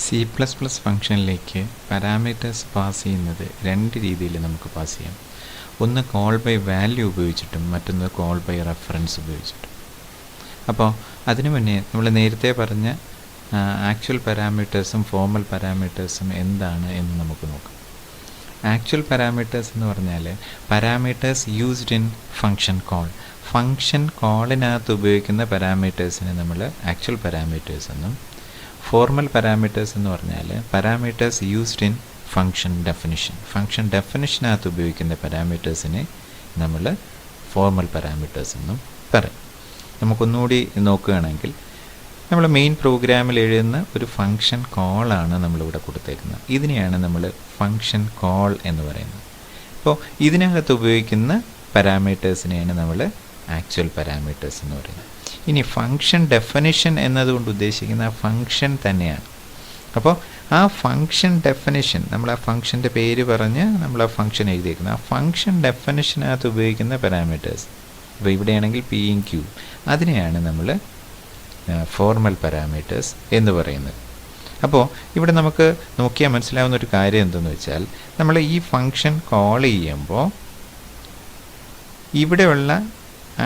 C plus plus ഫംഗ്ഷനിലേക്ക് parameters pass ചെയ്യുന്നത് രണ്ട് രീതിയിൽ നമുക്ക് പാസ് ചെയ്യാം. ഒന്ന് കോൾ ബൈ വാല്യൂ ഉപയോഗിച്ചിട്ടും മറ്റൊന്ന് കോൾ ബൈ റെഫറൻസ് ഉപയോഗിച്ചിട്ടും. അപ്പോൾ അതിനു മുന്നേ നമ്മൾ നേരത്തെ പറഞ്ഞ ആക്ച്വൽ പാരാമീറ്റേഴ്സും ഫോർമൽ പാരാമീറ്റേഴ്സും എന്താണ് എന്ന് നമുക്ക് നോക്കാം. ആക്ച്വൽ പാരാമീറ്റേഴ്സ് എന്ന് പറഞ്ഞാൽ parameters used in function call. Function കോളിനകത്ത് ഉപയോഗിക്കുന്ന പാരാമീറ്റേഴ്സിനെ നമ്മൾ ആക്ച്വൽ പാരാമീറ്റേഴ്സ് എന്നും, ഫോർമൽ പാരാമീറ്റേഴ്സ് എന്ന് പറഞ്ഞാൽ parameters used in function definition. Function ഡെഫിനിഷനകത്ത് ഉപയോഗിക്കുന്ന പാരാമീറ്റേഴ്സിനെ നമ്മൾ ഫോർമൽ പാരാമീറ്റേഴ്സ് എന്നും പറയും. നമുക്കൊന്നുകൂടി നോക്കുകയാണെങ്കിൽ നമ്മൾ മെയിൻ പ്രോഗ്രാമിൽ എഴുതുന്ന ഒരു ഫംഗ്ഷൻ കോളാണ് നമ്മളിവിടെ കൊടുത്തേക്കുന്നത്. ഇതിനെയാണ് നമ്മൾ ഫംഗ്ഷൻ കോൾ എന്ന് പറയുന്നത്. അപ്പോൾ ഇതിനകത്ത് ഉപയോഗിക്കുന്ന പാരാമീറ്റേഴ്സിനെയാണ് നമ്മൾ ആക്ച്വൽ പാരാമീറ്റേഴ്സ് എന്ന് പറയുന്നത്. ഇനി ഫംഗ്ഷൻ ഡെഫിനിഷൻ എന്നതുകൊണ്ട് ഉദ്ദേശിക്കുന്ന ആ ഫംഗ്ഷൻ തന്നെയാണ്. അപ്പോൾ ആ ഫംഗ്ഷൻ ഡെഫിനിഷൻ, നമ്മൾ ആ ഫംഗ്ഷൻ്റെ പേര് പറഞ്ഞ് നമ്മൾ ആ ഫംഗ്ഷൻ എഴുതിയിരിക്കുന്നത്, ആ ഫംഗ്ഷൻ ഡെഫിനിഷനകത്ത് ഉപയോഗിക്കുന്ന പാരാമീറ്റേഴ്സ്, ഇപ്പോൾ ഇവിടെയാണെങ്കിൽ പിയും ക്യൂ, അതിനെയാണ് നമ്മൾ ഫോർമൽ പാരാമീറ്റേഴ്സ് എന്ന് പറയുന്നത്. അപ്പോൾ ഇവിടെ നമുക്ക് നോക്കിയാൽ മനസ്സിലാവുന്ന ഒരു കാര്യം എന്തെന്ന് വെച്ചാൽ, നമ്മൾ ഈ ഫംഗ്ഷൻ കോൾ ചെയ്യുമ്പോൾ ഇവിടെയുള്ള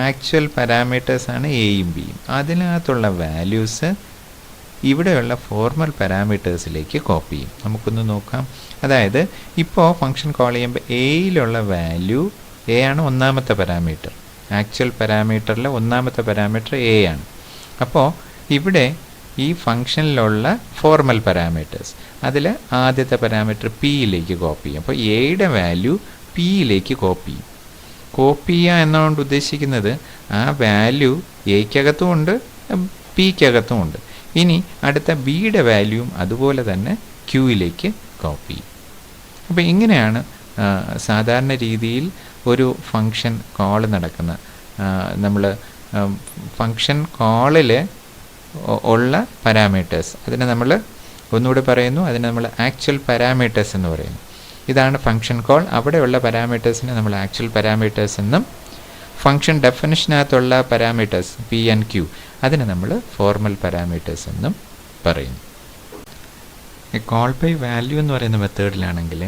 ആക്ച്വൽ പാരാമീറ്റേഴ്സാണ് എയും ബിയും. അതിനകത്തുള്ള വാല്യൂസ് ഇവിടെയുള്ള ഫോർമൽ പാരാമീറ്റേഴ്സിലേക്ക് കോപ്പി ചെയ്യും. നമുക്കൊന്ന് നോക്കാം. അതായത് ഇപ്പോൾ ഫംഗ്ഷൻ കോൾ ചെയ്യുമ്പോൾ എയിലുള്ള വാല്യൂ എ ആണ് ഒന്നാമത്തെ പാരാമീറ്റർ. ആക്ച്വൽ പാരാമീറ്ററിലെ ഒന്നാമത്തെ പാരാമീറ്റർ എ ആണ്. അപ്പോൾ ഇവിടെ ഈ ഫംഗ്ഷനിലുള്ള ഫോർമൽ പാരാമീറ്റേഴ്സ്, അതിൽ ആദ്യത്തെ പാരാമീറ്റർ പിയിലേക്ക് കോപ്പി ചെയ്യും. അപ്പോൾ എയുടെ വാല്യൂ പിയിലേക്ക് കോപ്പി ചെയ്യും. കോപ്പി ചെയ്യുക എന്നുകൊണ്ട് ഉദ്ദേശിക്കുന്നത് ആ വാല്യൂ എയ്ക്കകത്തും ഉണ്ട് പിക്കകത്തും ഉണ്ട്. ഇനി അടുത്ത ബിയുടെ വാല്യൂവും അതുപോലെ തന്നെ ക്യൂയിലേക്ക് കോപ്പി ചെയ്യും. അപ്പോൾ ഇങ്ങനെയാണ് സാധാരണ രീതിയിൽ ഒരു ഫംഗ്ഷൻ കോൾ നടക്കുന്ന. നമ്മൾ ഫംഗ്ഷൻ കോളിൽ ഉള്ള പാരാമീറ്റേഴ്സ്, അതിനെ നമ്മൾ ഒന്നുകൂടി പറയുന്നു, അതിനെ നമ്മൾ ആക്ച്വൽ പാരാമീറ്റേഴ്സ് എന്ന് പറയുന്നു. ഇതാണ് ഫംഗ്ഷൻ കോൾ. അവിടെയുള്ള പാരാമീറ്റേഴ്സിനെ നമ്മൾ ആക്ച്വൽ പാരാമീറ്റേഴ്സ് എന്നും, ഫംഗ്ഷൻ ഡെഫിനിഷനകത്തുള്ള പാരാമീറ്റേഴ്സ് പി ആൻഡ് ക്യൂ, അതിനെ നമ്മൾ ഫോർമൽ പാരാമീറ്റേഴ്സ് എന്നും പറയുന്നു. കോൾ ബൈ വാല്യൂ എന്ന് പറയുന്ന മെത്തേഡിലാണെങ്കിൽ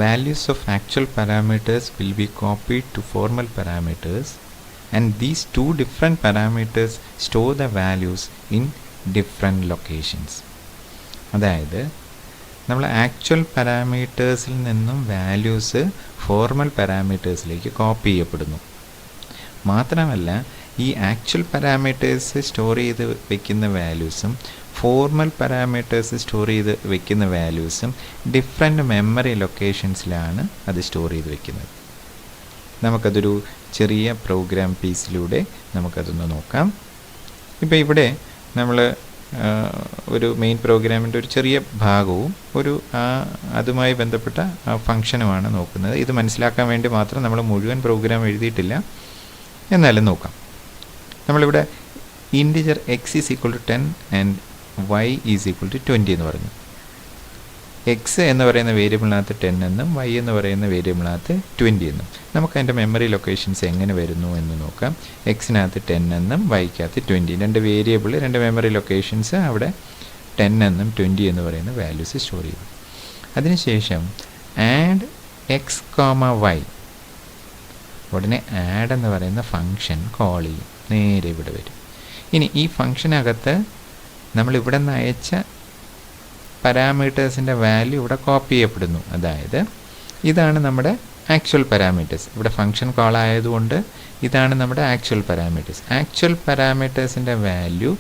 values of actual parameters will be copied to formal parameters and these two different parameters store the values in different locations. അതായത് നമ്മൾ ആക്ച്വൽ പാരാമീറ്റേഴ്സിൽ നിന്നും വാല്യൂസ് ഫോർമൽ പാരാമീറ്റേഴ്സിലേക്ക് കോപ്പി ചെയ്യപ്പെടുന്നു. മാത്രമല്ല ഈ ആക്ച്വൽ പാരാമീറ്റേഴ്സ് സ്റ്റോർ ചെയ്ത് വെക്കുന്ന വാല്യൂസും ഫോർമൽ പാരാമീറ്റേഴ്സ് സ്റ്റോർ ചെയ്ത് വെക്കുന്ന വാല്യൂസും ഡിഫറെൻ്റ് മെമ്മറി ലൊക്കേഷൻസിലാണ് അത് സ്റ്റോർ ചെയ്ത് വെക്കുന്നത്. നമുക്കതൊരു ചെറിയ പ്രോഗ്രാം പീസിലൂടെ നമുക്കതൊന്ന് നോക്കാം. ഇപ്പോൾ ഇവിടെ നമ്മൾ ഒരു മെയിൻ പ്രോഗ്രാമിൻ്റെ ഒരു ചെറിയ ഭാഗവും ഒരു അതുമായി ബന്ധപ്പെട്ട ഫംഗ്ഷനുമാണ് നോക്കുന്നത്. ഇത് മനസ്സിലാക്കാൻ വേണ്ടി മാത്രം നമ്മൾ മുഴുവൻ പ്രോഗ്രാം എഴുതിയിട്ടില്ല, എന്നാലും നോക്കാം. നമ്മളിവിടെ integer x is equal to 10 and y is equal to 20 എന്ന് പറഞ്ഞു. എക്സ് എന്ന് പറയുന്ന വേരിയബിളിനകത്ത് 10 എന്നും വൈ എന്ന് പറയുന്ന വേരിയബിളിനകത്ത് 20 എന്നും. നമുക്ക് അതിൻ്റെ മെമ്മറി ലൊക്കേഷൻസ് എങ്ങനെ വരുന്നു എന്ന് നോക്കാം. എക്സിനകത്ത് 10 എന്നും വൈക്കകത്ത് 20, രണ്ട് വേരിയബിൾ, രണ്ട് മെമ്മറി ലൊക്കേഷൻസ്, അവിടെ 10 എന്നും 20 എന്ന് പറയുന്ന വാല്യൂസ് സ്റ്റോർ ചെയ്തു. അതിനുശേഷം ആഡ് എക്സ് കോമ വൈ, ഉടനെ ആഡ് എന്ന് പറയുന്ന ഫംഗ്ഷൻ കോൾ ചെയ്യും, നേരെ ഇവിടെ വരും. ഇനി ഈ ഫംഗ്ഷനകത്ത് നമ്മൾ ഇവിടെ നിന്ന് അയച്ച പാരാമീറ്റേഴ്സിൻ്റെ വാല്യൂ ഇവിടെ കോപ്പി ചെയ്യപ്പെടുന്നു. അതായത് ഇതാണ് നമ്മുടെ ആക്ച്വൽ പാരാമീറ്റേഴ്സ്. ഇവിടെ ഫംഗ്ഷൻ കോൾ ആയതുകൊണ്ട് ഇതാണ് നമ്മുടെ ആക്ച്വൽ പാരാമീറ്റേഴ്സ്. ആക്ച്വൽ പാരാമീറ്റേഴ്സിൻ്റെ വാല്യൂ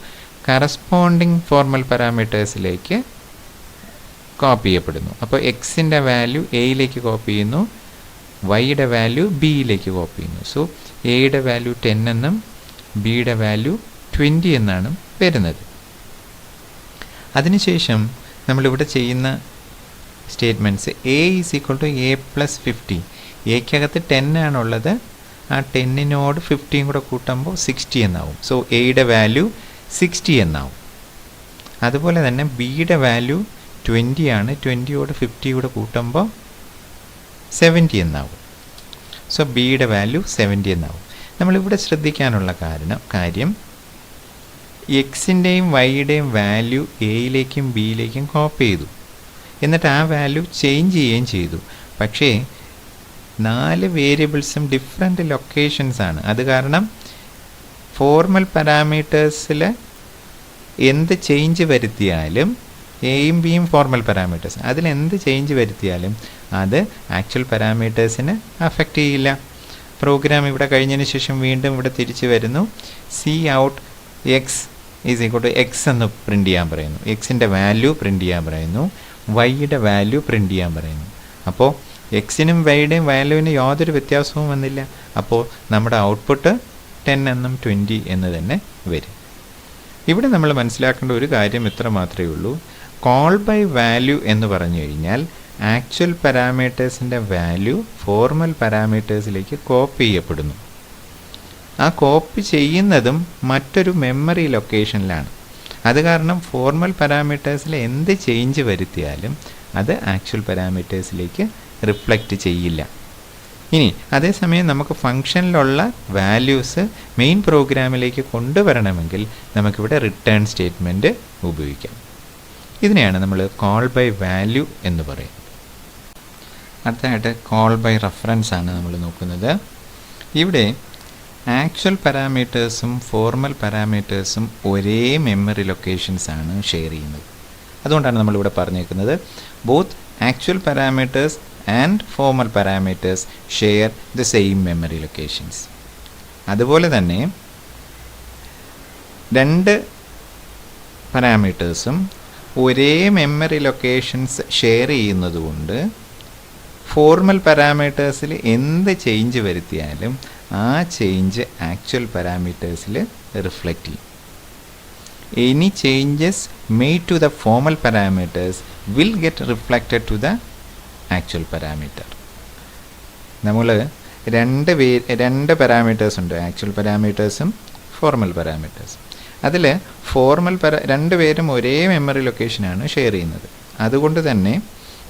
കറസ്പോണ്ടിങ് ഫോർമൽ പാരാമീറ്റേഴ്സിലേക്ക് കോപ്പി ചെയ്യപ്പെടുന്നു. അപ്പോൾ എക്സിൻ്റെ വാല്യൂ എയിലേക്ക് കോപ്പി ചെയ്യുന്നു, വൈയുടെ വാല്യൂ ബിയിലേക്ക് കോപ്പി ചെയ്യുന്നു. സോ എയുടെ വാല്യൂ 10 എന്നും ബിയുടെ വാല്യൂ 20 എന്നാണ് വരുന്നത്. അതിനുശേഷം നമ്മളിവിടെ ചെയ്യുന്ന statements A is equal to A plus 50. എക്കകത്ത് 10 ആണുള്ളത്, ആ 10നോട് 50 കൂടെ കൂട്ടുമ്പോൾ 60 എന്നാവും. സോ എയുടെ വാല്യൂ 60 എന്നാവും. അതുപോലെ തന്നെ ബിയുടെ വാല്യൂ 20 ആണ്, 20യോട് 50 കൂടെ കൂട്ടുമ്പോൾ 70 എന്നാവും. സോ ബിയുടെ വാല്യൂ 70 എന്നാവും. നമ്മളിവിടെ ശ്രദ്ധിക്കാനുള്ള കാര്യം എക്സിൻ്റെയും വൈയുടെയും വാല്യൂ എയിലേക്കും ബിയിലേക്കും കോപ്പി ചെയ്തു. എന്നിട്ട് ആ വാല്യൂ ചേഞ്ച് ചെയ്യുകയും ചെയ്തു. പക്ഷേ 4 വേരിയബിൾസും ഡിഫറെൻ്റ് ലൊക്കേഷൻസ് ആണ്. അത് കാരണം ഫോർമൽ പാരാമീറ്റേഴ്സിൽ എന്ത് ചേഞ്ച് വരുത്തിയാലും എയും ബിയും ഫോർമൽ പാരാമീറ്റേഴ്സ്, അതിലെന്ത് ചേഞ്ച് വരുത്തിയാലും അത് ആക്ച്വൽ പാരാമീറ്റേഴ്സിന് അഫക്റ്റ് ചെയ്യില്ല. പ്രോഗ്രാം ഇവിടെ കഴിഞ്ഞതിന് ശേഷം വീണ്ടും ഇവിടെ തിരിച്ചു വരുന്നു. C out x is equal to x എന്ന് പ്രിൻ്റ് ചെയ്യാൻ പറയുന്നു. എക്സിൻ്റെ വാല്യൂ പ്രിൻ്റ് ചെയ്യാൻ പറയുന്നു, വൈയുടെ വാല്യൂ പ്രിൻ്റ് ചെയ്യാൻ പറയുന്നു. അപ്പോൾ എക്സിനും വൈയുടെയും വാല്യൂവിന് യാതൊരു വ്യത്യാസവും വന്നില്ല. അപ്പോൾ നമ്മുടെ ഔട്ട്പുട്ട് 10 എന്നും 20 എന്ന് തന്നെ വരും. ഇവിടെ നമ്മൾ മനസ്സിലാക്കേണ്ട ഒരു കാര്യം ഇത്ര മാത്രമേ ഉള്ളൂ. കോൾ ബൈ വാല്യൂ എന്ന് പറഞ്ഞു കഴിഞ്ഞാൽ ആക്ച്വൽ പാരാമീറ്റേഴ്സിൻ്റെ വാല്യൂ ഫോർമൽ പാരാമീറ്റേഴ്സിലേക്ക് കോപ്പി ചെയ്യപ്പെടുന്നു. ആ കോപ്പി ചെയ്യുന്നതും മറ്റൊരു മെമ്മറി ലൊക്കേഷനിലാണ്. അത് കാരണം ഫോർമൽ പാരാമീറ്റേഴ്സിൽ എന്ത് ചേഞ്ച് വരുത്തിയാലും അത് ആക്ച്വൽ പാരാമീറ്റേഴ്സിലേക്ക് റിഫ്ലക്റ്റ് ചെയ്യില്ല. ഇനി അതേസമയം നമുക്ക് ഫംഗ്ഷനിലുള്ള വാല്യൂസ് മെയിൻ പ്രോഗ്രാമിലേക്ക് കൊണ്ടുവരണമെങ്കിൽ നമുക്കിവിടെ റിട്ടേൺ സ്റ്റേറ്റ്മെൻറ്റ് ഉപയോഗിക്കാം. ഇതിനെയാണ് നമ്മൾ കോൾ ബൈ വാല്യൂ എന്ന് പറയും. അടുത്തതായിട്ട് കോൾ ബൈ റെഫറൻസ് ആണ് നമ്മൾ നോക്കുന്നത്. ഇവിടെ ആക്ച്വൽ പാരാമീറ്റേഴ്സും ഫോർമൽ പാരാമീറ്റേഴ്സും ഒരേ മെമ്മറി ലൊക്കേഷൻസ് ആണ് ഷെയർ ചെയ്യുന്നത്. അതുകൊണ്ടാണ് നമ്മളിവിടെ പറഞ്ഞേക്കുന്നത് both actual parameters and formal parameters share the same memory locations. അതുപോലെ തന്നെ 2 പാരാമീറ്റേഴ്സും ഒരേ മെമ്മറി ലൊക്കേഷൻസ് ഷെയർ ചെയ്യുന്നതുകൊണ്ട് ഫോർമൽ പാരാമീറ്റേഴ്സിൽ എന്ത് ചേഞ്ച് വരുത്തിയാലും ആ ചേഞ്ച് ആക്ച്വൽ പാരാമീറ്റേഴ്സിൽ റിഫ്ലക്റ്റ് ചെയ്യും. Any changes made to the formal parameters will get reflected to the actual parameter. നമ്മൾ 2 പാരാമീറ്റേഴ്സ് ഉണ്ട്, ആക്ച്വൽ പാരാമീറ്റേഴ്സും ഫോർമൽ പാരാമീറ്റേഴ്സും. അതിൽ ഫോർമൽ 2 പേരും ഒരേ മെമ്മറി ലൊക്കേഷനാണ് ഷെയർ ചെയ്യുന്നത്. അതുകൊണ്ട് തന്നെ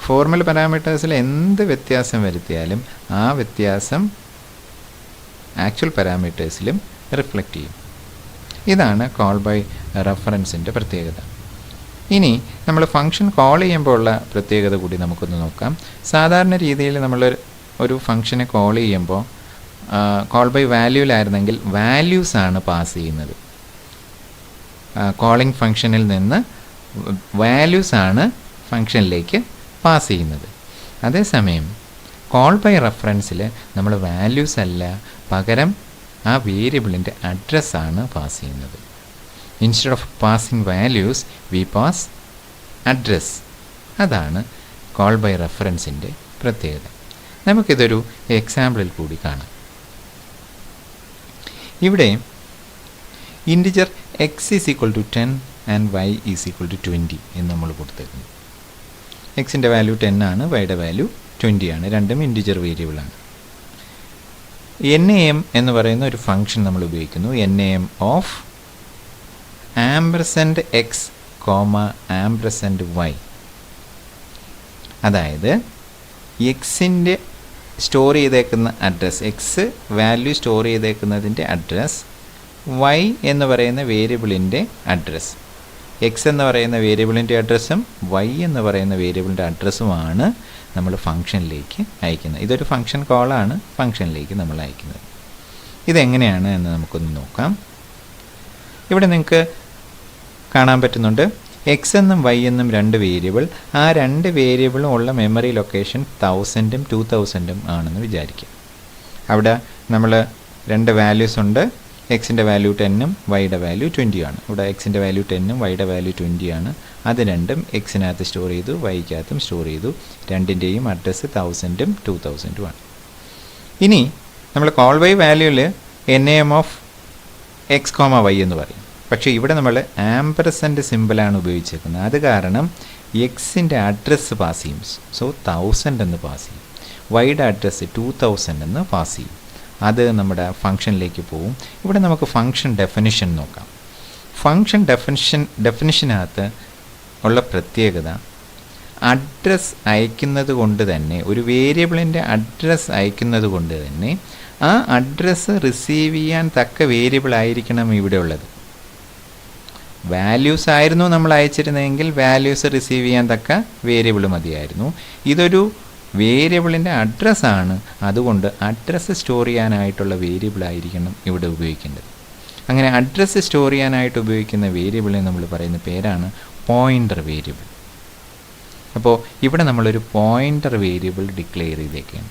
ഫോർമൽ പാരാമീറ്റേഴ്സിൽ എന്ത് വ്യത്യാസം വരുത്തിയാലും ആ വ്യത്യാസം ആക്ച്വൽ പാരാമീറ്റേഴ്സിലും റിഫ്ലക്റ്റ് ചെയ്യും. ഇതാണ് കോൾ ബൈ റെഫറൻസിൻ്റെ പ്രത്യേകത. ഇനി നമ്മൾ ഫംഗ്ഷൻ കോൾ ചെയ്യുമ്പോൾ ഉള്ള പ്രത്യേകത കൂടി നമുക്കൊന്ന് നോക്കാം. സാധാരണ രീതിയിൽ നമ്മൾ ഒരു ഫംഗ്ഷനെ കോൾ ചെയ്യുമ്പോൾ കോൾ ബൈ വാല്യൂവിലായിരുന്നെങ്കിൽ വാല്യൂസാണ് പാസ് ചെയ്യുന്നത്. കോളിംഗ് ഫംഗ്ഷനിൽ നിന്ന് വാല്യൂസാണ് ഫംഗ്ഷനിലേക്ക് പാസ് ചെയ്യുന്നത്. അതേസമയം കോൾ ബൈ റെഫറൻസിൽ നമ്മൾ വാല്യൂസ് അല്ല, പകരം ആ വേരിയബിളിൻ്റെ അഡ്രസ്സാണ് പാസ് ചെയ്യുന്നത്. Instead of passing values we pass address. അതാണ് കോൾ ബൈ റെഫറൻസിൻ്റെ പ്രത്യേകത. നമുക്കിതൊരു എക്സാമ്പിളിൽ കൂടി കാണാം. ഇവിടെ integer x is equal to 10 and y is equal to 20 എന്ന് നമ്മൾ കൊടുത്തേക്കുന്നു. എക്സിൻ്റെ വാല്യൂ 10 ആണ്, വൈയുടെ വാല്യൂ 20 ആണ്. രണ്ടും ഇൻറ്റിജർ വേരിയബിളാണ്. NAM എന്ന് പറയുന്ന ഒരു ഫംഗ്ഷൻ നമ്മൾ ഉപയോഗിക്കുന്നു. NAM of ampersand X comma ampersand Y. അതായത് എക്സിൻ്റെ സ്റ്റോർ ചെയ്തേക്കുന്ന അഡ്രസ്സ്, എക്സ് വാല്യൂ സ്റ്റോർ ചെയ്തേക്കുന്നതിൻ്റെ അഡ്രസ്സ്, വൈ എന്ന് പറയുന്ന വേരിയബിളിൻ്റെ അഡ്രസ്സ്. എക്സ് എന്ന് പറയുന്ന വേരിയബിളിൻ്റെ അഡ്രസ്സും വൈ എന്ന് പറയുന്ന വേരിയബിളിൻ്റെ അഡ്രസ്സുമാണ് നമ്മൾ ഫംഗ്ഷനിലേക്ക് അയക്കുന്നത്. ഇതൊരു ഫംഗ്ഷൻ കോളാണ്, ഫംഗ്ഷനിലേക്ക് നമ്മൾ അയക്കുന്നത്. ഇതെങ്ങനെയാണ് എന്ന് നമുക്കൊന്ന് നോക്കാം. ഇവിടെ നിങ്ങൾക്ക് കാണാൻ പറ്റുന്നുണ്ട് എക്സ് എന്നും വൈ എന്നും 2 വേരിയബിൾ. ആ 2 വേരിയബിളും ഉള്ള മെമ്മറി ലൊക്കേഷൻ 1000ഉം 2000ഉം ആണെന്ന് വിചാരിക്കുക. അവിടെ നമ്മൾ 2 വാല്യൂസ് ഉണ്ട്. എക്സിൻ്റെ വാല്യൂ 10ഉം വൈയുടെ വാല്യൂ 20 ആണ്. ഇവിടെ എക്സിൻ്റെ വാല്യൂ 10ഉം വൈയുടെ വാല്യൂ 20 ആണ്. അത് രണ്ടും എക്സിനകത്ത് സ്റ്റോർ ചെയ്തു, വൈക്കകത്തും സ്റ്റോർ ചെയ്തു. രണ്ടിൻ്റെയും അഡ്രസ്സ് 1000ഉം 2000ഉം ആണ്. ഇനി നമ്മൾ കോൾ ബൈ വാല്യൂവിൽ NAM of X comma Y എന്ന് പറയും. പക്ഷേ ഇവിടെ നമ്മൾ ആംപർസൻഡ് സിമ്പിളാണ് ഉപയോഗിച്ചേക്കുന്നത്. അത് കാരണം എക്സിൻ്റെ അഡ്രസ്സ് പാസ് ചെയ്യും. സോ 1000 എന്ന് പാസ് ചെയ്യും. വൈയുടെ അഡ്രസ്സ് 2000 എന്ന് പാസ് ചെയ്യും. അത് നമ്മുടെ ഫംഗ്ഷനിലേക്ക് പോവും. ഇവിടെ നമുക്ക് ഫംഗ്ഷൻ ഡെഫിനിഷൻ നോക്കാം. ഫംഗ്ഷൻ ഡെഫിനിഷനകത്ത് ഉള്ള പ്രത്യേകത അഡ്രസ്സ് അയക്കുന്നത് കൊണ്ട് തന്നെ, ഒരു വേരിയബിളിൻ്റെ അഡ്രസ്സ് അയക്കുന്നത് കൊണ്ട് തന്നെ ആ അഡ്രസ്സ് റിസീവ് ചെയ്യാൻ തക്ക വേരിയബിൾ ആയിരിക്കണം ഇവിടെ ഉള്ളത്. വാല്യൂസ് ആയിരുന്നു നമ്മൾ അയച്ചിരുന്നതെങ്കിൽ വാല്യൂസ് റിസീവ് ചെയ്യാൻ തക്ക വേരിയബിൾ മതിയായിരുന്നു. ഇതൊരു വേരിയബിളിൻ്റെ അഡ്രസ്സാണ്, അതുകൊണ്ട് അഡ്രസ്സ് സ്റ്റോർ ചെയ്യാനായിട്ടുള്ള വേരിയബിൾ ആയിരിക്കണം ഇവിടെ ഉപയോഗിക്കേണ്ടത്. അങ്ങനെ അഡ്രസ്സ് സ്റ്റോർ ചെയ്യാനായിട്ട് ഉപയോഗിക്കുന്ന വേരിയബിളിനെ നമ്മൾ പറയുന്ന പേരാണ് പോയിൻ്റർ വേരിയബിൾ. അപ്പോൾ ഇവിടെ നമ്മളൊരു പോയിൻ്റർ വേരിയബിൾ ഡിക്ലെയർ ചെയ്തേക്കാണ്.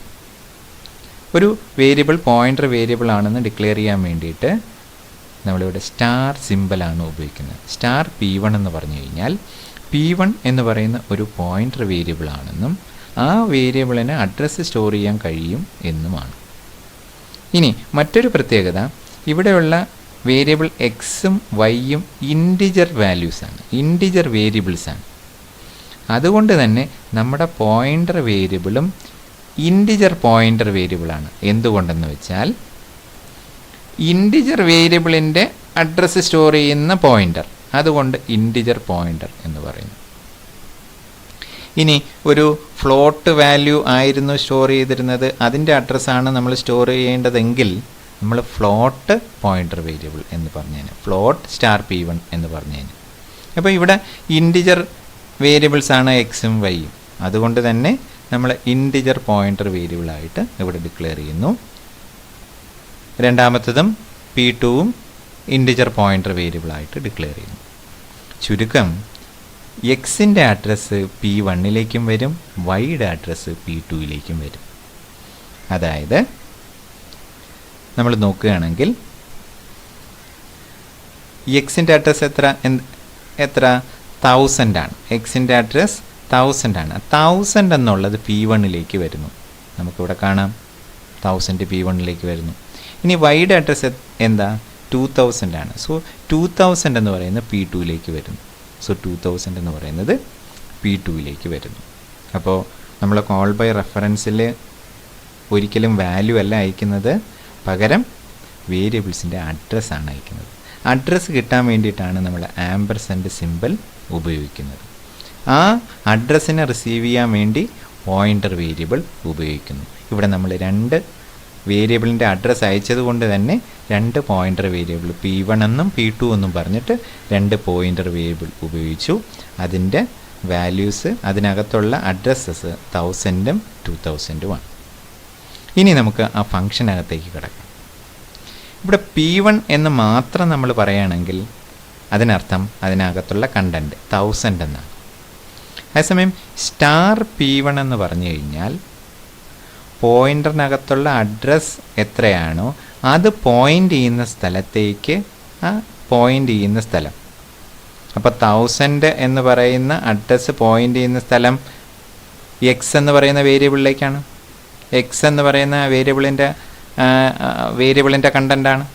ഒരു വേരിയബിൾ പോയിൻ്റർ വേരിയബിൾ ആണെന്ന് ഡിക്ലെയർ ചെയ്യാൻ വേണ്ടിയിട്ട് നമ്മളിവിടെ സ്റ്റാർ സിമ്പലാണ് ഉപയോഗിക്കുന്നത്. സ്റ്റാർ P1 എന്ന് പറഞ്ഞു കഴിഞ്ഞാൽ P1 എന്ന് പറയുന്ന ഒരു പോയിൻ്റർ വേരിയബിൾ ആണെന്നും ആ വേരിയബിളിന് അഡ്രസ്സ് സ്റ്റോർ ചെയ്യാൻ കഴിയും എന്നുമാണ്. ഇനി മറ്റൊരു പ്രത്യേകത, ഇവിടെയുള്ള വേരിയബിൾ എക്സും വൈയും ഇൻറ്റിജർ വാല്യൂസാണ്, ഇൻറ്റിജർ വേരിയബിൾസാണ്. അതുകൊണ്ട് തന്നെ നമ്മുടെ പോയിൻ്റർ വേരിയബിളും ഇൻറ്റിജർ പോയിൻ്റർ വേരിയബിളാണ്. എന്തുകൊണ്ടെന്ന് വെച്ചാൽ ഇൻറ്റിജർ വേരിയബിളിൻ്റെ അഡ്രസ്സ് സ്റ്റോർ ചെയ്യുന്ന പോയിൻ്റർ, അതുകൊണ്ട് ഇൻറ്റിജർ പോയിൻ്റർ എന്ന് പറയുന്നു. ഇനി ഒരു ഫ്ലോട്ട് വാല്യൂ ആയിരുന്നു സ്റ്റോർ ചെയ്തിരുന്നത്, അതിൻ്റെ അഡ്രസ്സാണ് നമ്മൾ സ്റ്റോർ ചെയ്യേണ്ടതെങ്കിൽ നമ്മൾ ഫ്ലോട്ട് പോയിൻ്റർ വേരിയബിൾ എന്ന് പറഞ്ഞേനെ, ഫ്ലോട്ട് സ്റ്റാർ P1 എന്ന് പറഞ്ഞേനെ. അപ്പോൾ ഇവിടെ ഇൻറ്റിജർ വേരിയബിൾസാണ് എക്സും വൈയും, അതുകൊണ്ട് തന്നെ നമ്മൾ ഇൻറ്റിജർ പോയിൻ്റർ വേരിയബിളായിട്ട് ഇവിടെ ഡിക്ലെയർ ചെയ്യുന്നു. രണ്ടാമത്തതും P2ഉം ഇൻറ്റിജർ പോയിൻ്റർ വേരിയബിളായിട്ട് ഡിക്ലെയർ ചെയ്യുന്നു. ചുരുക്കം, എക്സിൻ്റെ അഡ്രസ്സ് P1ലേക്കും വരും, വൈയുടെ അഡ്രസ്സ് P2ലേക്കും വരും. അതായത് നമ്മൾ നോക്കുകയാണെങ്കിൽ എക്സിൻ്റെ അഡ്രസ്സ് എത്ര 1000 ആണ്. എക്സിൻ്റെ അഡ്രസ്സ് 1000 ആണ്. 1000 എന്നുള്ളത് P1ലേക്ക് വരുന്നു. നമുക്കിവിടെ കാണാം 1000 P1ലേക്ക് വരുന്നു. ഇനി വൈയുടെ അഡ്രസ്സ് എന്താ? 2000 ആണ്. സോ 2000 എന്ന് പറയുന്നത് P2ലേക്ക് വരുന്നു. സോ 2000 എന്ന് പറയുന്നത് P2ലേക്ക് വരുന്നു. അപ്പോൾ നമ്മൾ കോൾ ബൈ റെഫറൻസിൽ ഒരിക്കലും വാല്യൂ അല്ല അയക്കുന്നത്, പകരം വേരിയബിൾസിൻ്റെ അഡ്രസ്സാണ് അയക്കുന്നത്. അഡ്രസ്സ് കിട്ടാൻ വേണ്ടിയിട്ടാണ് നമ്മൾ ആംപർസൻഡ് സിമ്പിൾ ഉപയോഗിക്കുന്നത്. ആ അഡ്രസ്സിനെ റിസീവ് ചെയ്യാൻ വേണ്ടി പോയിൻ്റർ വേരിയബിൾ ഉപയോഗിക്കുന്നു. ഇവിടെ നമ്മൾ 2 വേരിയബിളിൻ്റെ അഡ്രസ്സ് അയച്ചത് കൊണ്ട് തന്നെ 2 പോയിൻ്റർ വേരിയബിൾ P1 എന്നും P2 എന്നും പറഞ്ഞിട്ട് 2 പോയിൻ്റർ വേരിയബിൾ ഉപയോഗിച്ചു. അതിൻ്റെ വാല്യൂസ്, അതിനകത്തുള്ള അഡ്രസ്സസ് 1000ഉം 2000ഉമാണ്. ഇനി നമുക്ക് ആ ഫംഗ്ഷനകത്തേക്ക് കിടക്കാം. ഇവിടെ P1 എന്ന് മാത്രം നമ്മൾ പറയുകയാണെങ്കിൽ അതിനർത്ഥം അതിനകത്തുള്ള കണ്ടൻറ്റ് 1000 എന്നാണ്. അതേസമയം സ്റ്റാർ P1 എന്ന് പറഞ്ഞു കഴിഞ്ഞാൽ പോയിൻ്ററിനകത്തുള്ള അഡ്രസ്സ് എത്രയാണോ അത് പോയിൻ്റ് ചെയ്യുന്ന സ്ഥലത്തേക്ക് ആ പോയിൻ്റ് ചെയ്യുന്ന സ്ഥലം. അപ്പോൾ 1000 എന്ന് പറയുന്ന അഡ്രസ്സ് പോയിൻ്റ് ചെയ്യുന്ന സ്ഥലം എക്സ് എന്ന് പറയുന്ന വേരിയബിളിലേക്കാണ്. എക്സ് എന്ന് പറയുന്ന വേരിയബിളിൻ്റെ കണ്ടൻ്റാണ്.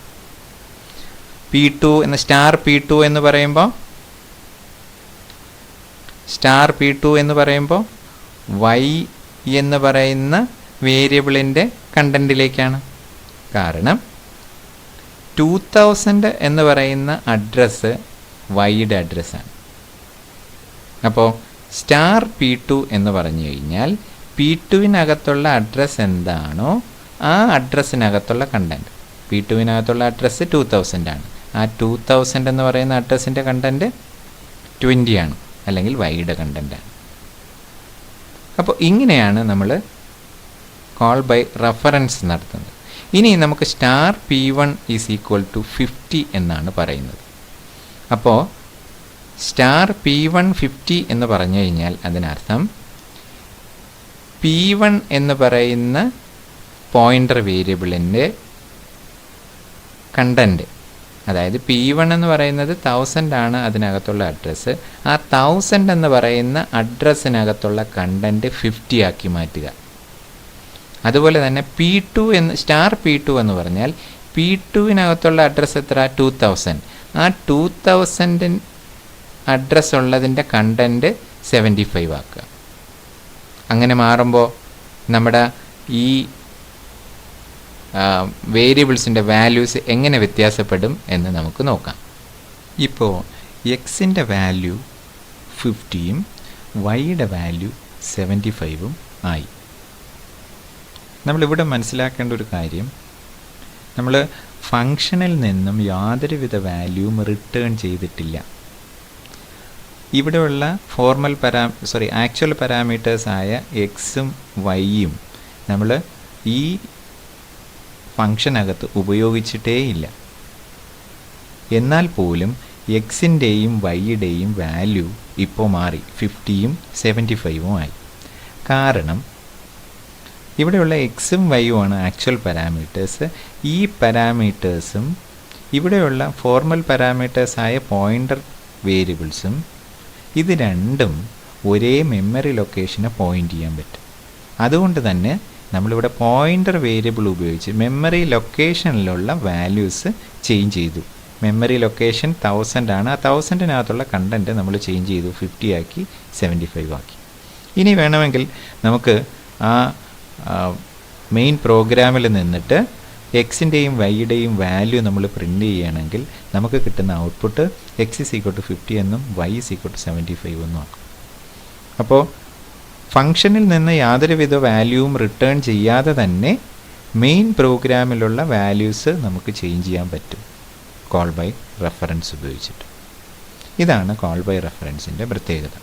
P2 എന്ന് സ്റ്റാർ P2 എന്ന് പറയുമ്പോൾ വൈ എന്ന് പറയുന്ന വേരിയബിളിൻ്റെ കണ്ടൻറ്റിലേക്കാണ്. കാരണം 2000 എന്ന് പറയുന്ന അഡ്രസ്സ് വൈയുടെ അഡ്രസ്സാണ്. അപ്പോൾ സ്റ്റാർ P2 എന്ന് പറഞ്ഞു കഴിഞ്ഞാൽ P2വിനകത്തുള്ള അഡ്രസ്സ് എന്താണോ ആ അഡ്രസ്സിനകത്തുള്ള കണ്ടൻറ്റ്. P2വിനകത്തുള്ള അഡ്രസ്സ് 2000 ആണ്. ആ 2000 എന്ന് പറയുന്ന അഡ്രസ്സിൻ്റെ കണ്ടൻറ്റ് 20 ആണ്, അല്ലെങ്കിൽ വൈയുടെ കണ്ടൻറ്റാണ്. അപ്പോൾ ഇങ്ങനെയാണ് നമ്മൾ കോൾ ബൈ റെഫറൻസ് നടത്തുന്നത്. ഇനി നമുക്ക് star P1 is equal to 50 എന്നാണ് പറയുന്നത്. അപ്പോൾ സ്റ്റാർ P1 50 എന്ന് പറഞ്ഞു കഴിഞ്ഞാൽ അതിനർത്ഥം P1 എന്ന് പറയുന്ന പോയിൻ്റർ വേരിയബിളിൻ്റെ കണ്ടൻറ്റ്, അതായത് P1 എന്ന് പറയുന്നത് 1000 ആണ് അതിനകത്തുള്ള അഡ്രസ്സ്. ആ 1000 എന്ന് പറയുന്ന അഡ്രസ്സിനകത്തുള്ള കണ്ടൻറ്റ് 50 ആക്കി മാറ്റുക. അതുപോലെ തന്നെ സ്റ്റാർ P2 എന്ന് പറഞ്ഞാൽ P2വിനകത്തുള്ള അഡ്രസ്സ് എത്ര? 2000. ആ 2000 അഡ്രസ്സ് ഉള്ളതിൻ്റെ കണ്ടൻറ്റ് 75 ആക്കുക. അങ്ങനെ മാറുമ്പോൾ നമ്മുടെ ഈ വേരിയബിൾസിൻ്റെ വാല്യൂസ് എങ്ങനെ വ്യത്യാസപ്പെടും എന്ന് നമുക്ക് നോക്കാം. ഇപ്പോൾ എക്സിൻ്റെ വാല്യൂ 50ഉം വൈയുടെ വാല്യൂ 75ഉം ആയി. നമ്മളിവിടെ മനസ്സിലാക്കേണ്ട ഒരു കാര്യം, നമ്മൾ ഫങ്ഷനിൽ നിന്നും യാതൊരുവിധ വാല്യൂവും റിട്ടേൺ ചെയ്തിട്ടില്ല. ഇവിടെയുള്ള ആക്ച്വൽ പാരാമീറ്റേഴ്സായ എക്സും വൈയും നമ്മൾ ഈ ഫംഗ്ഷനകത്ത് ഉപയോഗിച്ചിട്ടേ ഇല്ല. എന്നാൽ പോലും എക്സിൻ്റെയും വൈയുടെയും വാല്യൂ ഇപ്പോൾ മാറി 50യും 75ഉം ആയി. കാരണം ഇവിടെയുള്ള എക്സും വൈയുമാണ് ആക്ച്വൽ പാരാമീറ്റേഴ്സ്. ഈ പാരാമീറ്റേഴ്സും ഇവിടെയുള്ള ഫോർമൽ പാരാമീറ്റേഴ്സായ പോയിൻ്റർ വേരിയബിൾസും ഇത് രണ്ടും ഒരേ മെമ്മറി ലൊക്കേഷനെ പോയിൻ്റ് ചെയ്യാൻ പറ്റും. അതുകൊണ്ട് തന്നെ നമ്മളിവിടെ പോയിൻ്റർ വേരിയബിൾ ഉപയോഗിച്ച് മെമ്മറി ലൊക്കേഷനിലുള്ള വാല്യൂസ് ചേഞ്ച് ചെയ്തു. മെമ്മറി ലൊക്കേഷൻ 1000 ആണ്. ആ 1000-നകത്തുള്ള കണ്ടൻറ്റ് നമ്മൾ ചേഞ്ച് ചെയ്തു, 50 ആക്കി 75 ആക്കി. ഇനി വേണമെങ്കിൽ നമുക്ക് ആ മെയിൻ പ്രോഗ്രാമിൽ നിന്നിട്ട് എക്സിൻ്റെയും വൈയുടെയും വാല്യൂ നമ്മൾ പ്രിൻ്റ് ചെയ്യുകയാണെങ്കിൽ നമുക്ക് കിട്ടുന്ന ഔട്ട്പുട്ട് എക്സ് = 50 എന്നും വൈ = 75 എന്നും ആക്കും. അപ്പോൾ ഫംഗ്ഷനിൽ നിന്ന് യാതൊരുവിധ വാല്യൂവും റിട്ടേൺ ചെയ്യാതെ തന്നെ മെയിൻ പ്രോഗ്രാമിലുള്ള വാല്യൂസ് നമുക്ക് ചേഞ്ച് ചെയ്യാൻ പറ്റും കോൾ ബൈ റെഫറൻസ് ഉപയോഗിച്ചിട്ട്. ഇതാണ് കോൾ ബൈ റെഫറൻസിൻ്റെ പ്രത്യേകത.